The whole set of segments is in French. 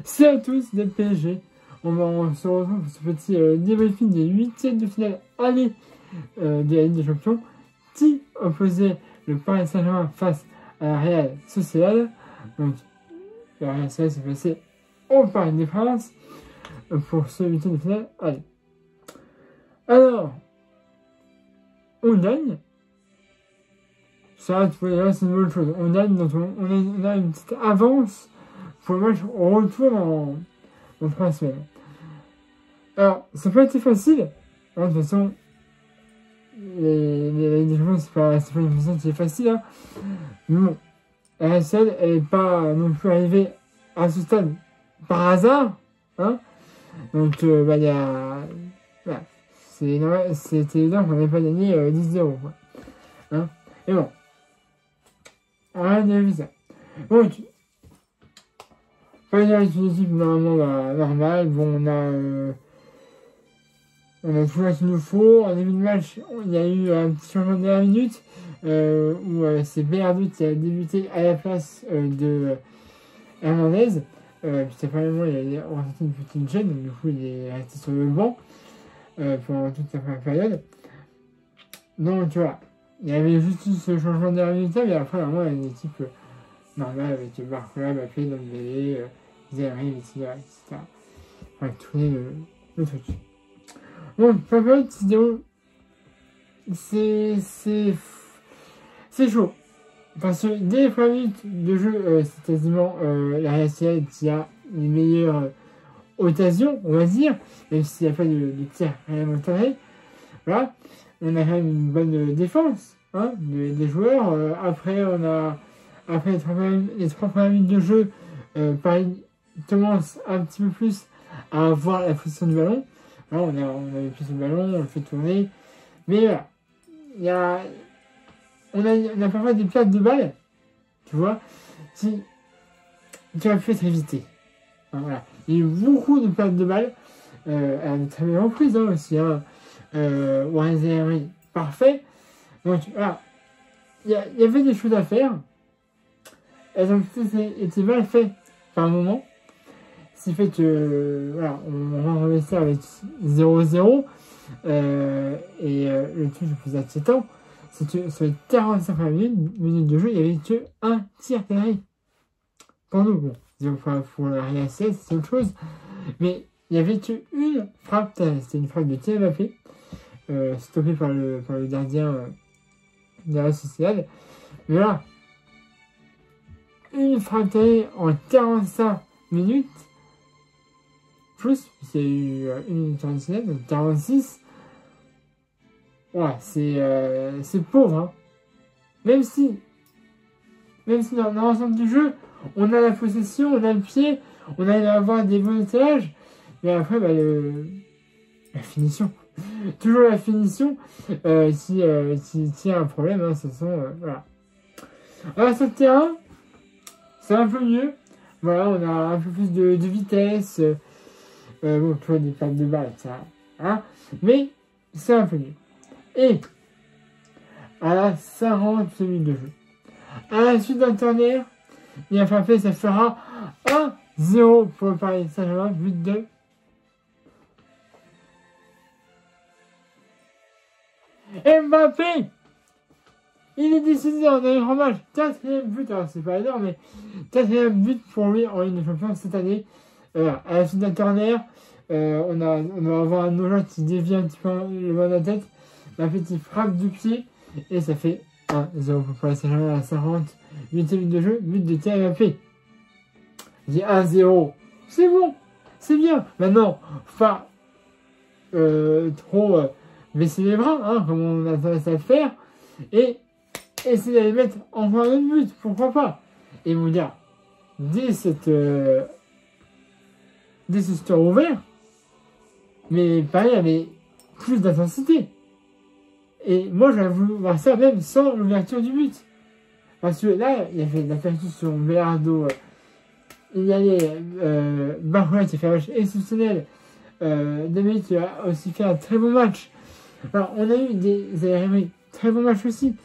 C'est à tous des PSG. On se retrouve pour ce petit débriefing des huitièmes de finale aller de la Ligue des Champions qui opposait le Paris Saint-Germain face à la Real Sociedad. Donc, le Real Sociedad s'est passé au Parc des Princes pour ce huitième de finale aller. Alors, on gagne. Ça, tu vois, là, c'est une bonne chose. On gagne, donc on a une petite avance pour le match au retour dans 3 semaines. Alors, ça peut être facile. Hein, de toute façon, les défenses, c'est pas une position qui est facile. Hein. Mais bon, la RSL, elle n'est pas non plus arrivée à ce stade par hasard. Hein. Donc, il y a... Voilà. C'était évident qu'on n'avait pas gagné 10-0. Hein. Et bon. On a vu ça. Donc, pas dire une équipe normalement normale. Bon, on a tout ce qu'il nous faut. En début de match, il y a eu un petit changement de la minute où c'est Béardou qui a débuté à la place de Hernandez. Puis apparemment, il a ressenti une petite gêne, donc du coup, il est resté sur le banc pendant toute la première période. Donc, tu vois, il y avait juste ce changement de la minute, mais après, vraiment, il y a une équipe normale avec Barcola, Mbappé, Dembélé, Zerri, etc. Enfin, tourner le truc. Bon, pas mal, c'est chaud. Parce que dès les premières minutes de jeu, c'est quasiment la RSL qui a les meilleures occasions, on va dire, même s'il n'y a pas de tir réellement taré. Voilà, on a quand même une bonne défense hein, des joueurs. Après les 3 premières minutes de jeu, Paris commence un petit peu plus à avoir la position du ballon. Là, on a plus le ballon, on le fait tourner. Mais voilà, on a parfois des pertes de balles, tu vois, qui auraient pu être évitées. Enfin, voilà. Il y a eu beaucoup de pertes de balles, à de très belles reprises hein, aussi. Hein. Warren Zerri, parfait. Donc voilà, il y avait des choses à faire. Elles ont peut-être été mal faites par moment. Ce qui fait que, voilà, on va revenir avec 0-0. Le truc le plus inquiétant, c'est que sur les 45 minutes de jeu, il n'y avait que un tir cadré. Pour nous, bon, pour la Real Sociedad, c'est autre chose. Mais il n'y avait qu'une frappe cadrée. C'était une frappe de Kylian Mbappé, stoppée par le gardien de la Sociedad. Mais là, une frappe cadrée en 45 minutes. Plus, il y a eu une 47, donc 46. Ouais, c'est pauvre. Hein. Même si dans l'ensemble du jeu, on a la possession, on a le pied, on arrive à avoir des bons étalages. Mais après, la finition. Toujours la finition qui a un problème. Hein, de toute façon, voilà. Alors, sur le terrain, c'est un peu mieux. Voilà, on a un peu plus de vitesse. Bon, tu vois, des pertes de balles, ça. Hein, mais c'est un peu mieux. Et à la 50 minutes de jeu, à la suite d'un Turner, il a frappé, ça fera 1-0 pour le Paris Saint-Germain, but de Mbappé. Il est décisif dans les grands matchs. 4e but, alors c'est pas énorme, mais 4e but pour lui en Ligue des Champions cette année. À la suite d'un Turner, on va avoir un Nogent qui dévie un petit peu le bas de la tête. Mbappé qui frappe du pied. Et ça fait 1-0 pour Paris Saint-Germain à la 58e minute de jeu. But de Kylian Mbappé. J'ai 1-0. C'est bon. C'est bien. Maintenant, faut pas trop baisser les bras, hein, comme on a tendance à le faire. Et essayer d'aller mettre encore un autre but. Pourquoi pas. Et vous dire, dès ce score ouvert, mais Paris avait plus d'intensité. Et moi, j'aurais voulu voir ça même sans l'ouverture du but. Parce que là, il y avait la percussion sur Béardo. Il y avait Barcola qui a fait un match exceptionnel. Dembélé qui a aussi fait un très bon match. Alors, on a eu des très bons matchs aussi.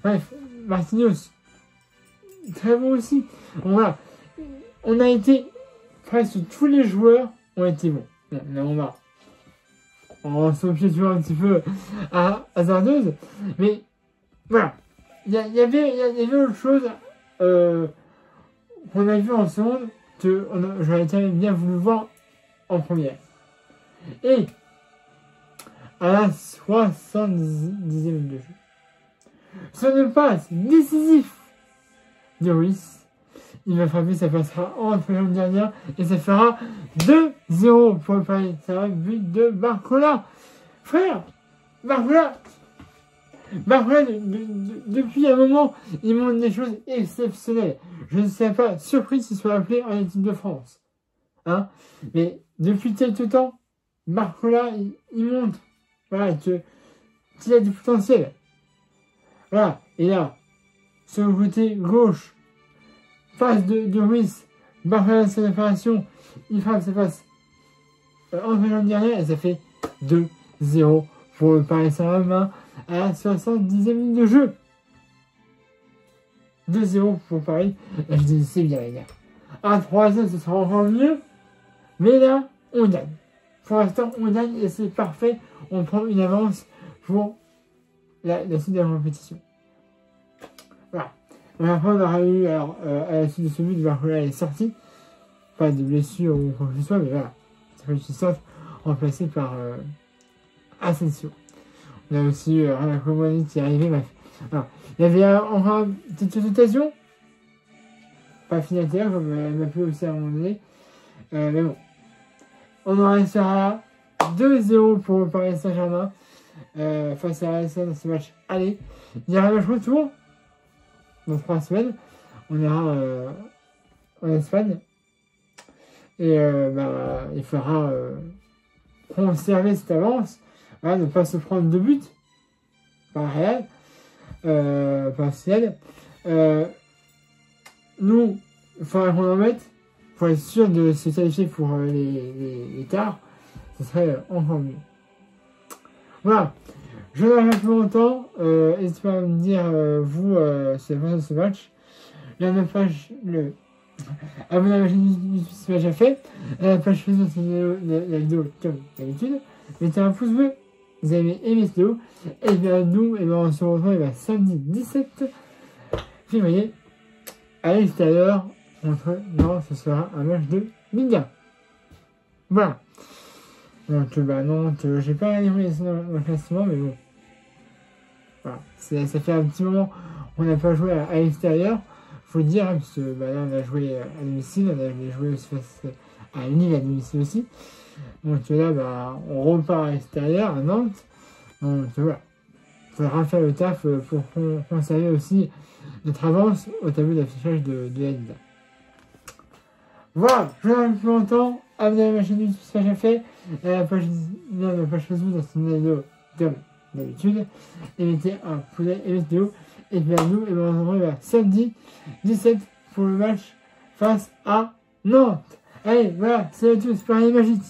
Bref, Marquinhos, très bon aussi. Bon, voilà. On a été presque tous les joueurs ont été bons. Bon, là, on va s'en toujours un petit peu hasardeuse. Mais voilà. Il y avait autre chose qu'on a vu en seconde que j'aurais bien voulu voir en première. Et à la 70e de jeu, sur une passe décisif de Ruiz, il va frapper, ça passera en fin de dernière et ça fera 2-0 pour le Paris. Ça va but de Barcola. Frère, Barcola, depuis un moment, il montre des choses exceptionnelles. Je ne serais pas surpris s'il soit appelé en équipe de France. Hein? Mais depuis quelques temps, Barcola, il montre voilà, qu'il a du potentiel. Voilà, et là, sur le côté gauche, passe de Ruiz, Barcola sa séparation, il frappe sa passe en fin de dernière et ça fait 2-0 pour le Paris Saint-Germain à la 70e minute de jeu. 2-0 pour Paris. Et je dis c'est bien les gars. À 3-0 ce sera encore mieux. Mais là, on gagne. Pour l'instant, on gagne et c'est parfait. On prend une avance pour la suite de la compétition. Voilà. Après, on aura eu, alors, à la suite de ce but, Barcola est sorti. Pas de blessure ou quoi que ce soit, mais voilà. Ça fait qu'il sorte, remplacé par Asensio. On a aussi Renato Moani qui est arrivé, bref. Alors, il y avait encore une petite occasion. Pas finataire, comme elle m'a fait aussi à un moment donné. Mais bon. On en restera 2-0 pour le Paris Saint-Germain face à RSA dans ce match. Allez, il y a un match retour dans 3 semaines. On ira en Espagne. Et il faudra conserver cette avance. Voilà, ne pas se prendre 2 buts par Real. Par Ciel. Nous, il faudra qu'on en mette pour être sûr de se qualifier pour les quarts. Ce serait encore mieux. Voilà. Je n'ai pas plus longtemps. N'hésitez pas à me dire, vous, si vous avez pensé de ce match. La même page, abonnez à ma chaîne YouTube si ce match a fait. La page Facebook, c'est la vidéo comme d'habitude. Mettez un pouce bleu. Vous avez aimé cette vidéo. Et bien nous, on se retrouve samedi 17 février à l'extérieur contre, non, ce sera un match de Liga. Voilà. Donc, Nantes, j'ai pas regardé dans le classement, mais bon. Voilà. Ça fait un petit moment qu'on n'a pas joué à l'extérieur. Faut le dire, hein, parce que là, on a joué à domicile, on a joué aussi face à Lille à domicile aussi. Donc là, on repart à l'extérieur, à Nantes. Donc voilà. Il faudra faire le taf pour conserver aussi notre avance au tableau d'affichage de la Liga. Voilà, je vous remercie plus longtemps. Abonnez-vous à ma chaîne YouTube si ce n'est pas fait. Et à la page Facebook dans cette vidéo comme d'habitude. Et mettez un poulet et une vidéo. Et puis à nous, on se retrouve samedi 17 pour le match face à Nantes. Allez, voilà, c'est tout, c'est Paris Magique.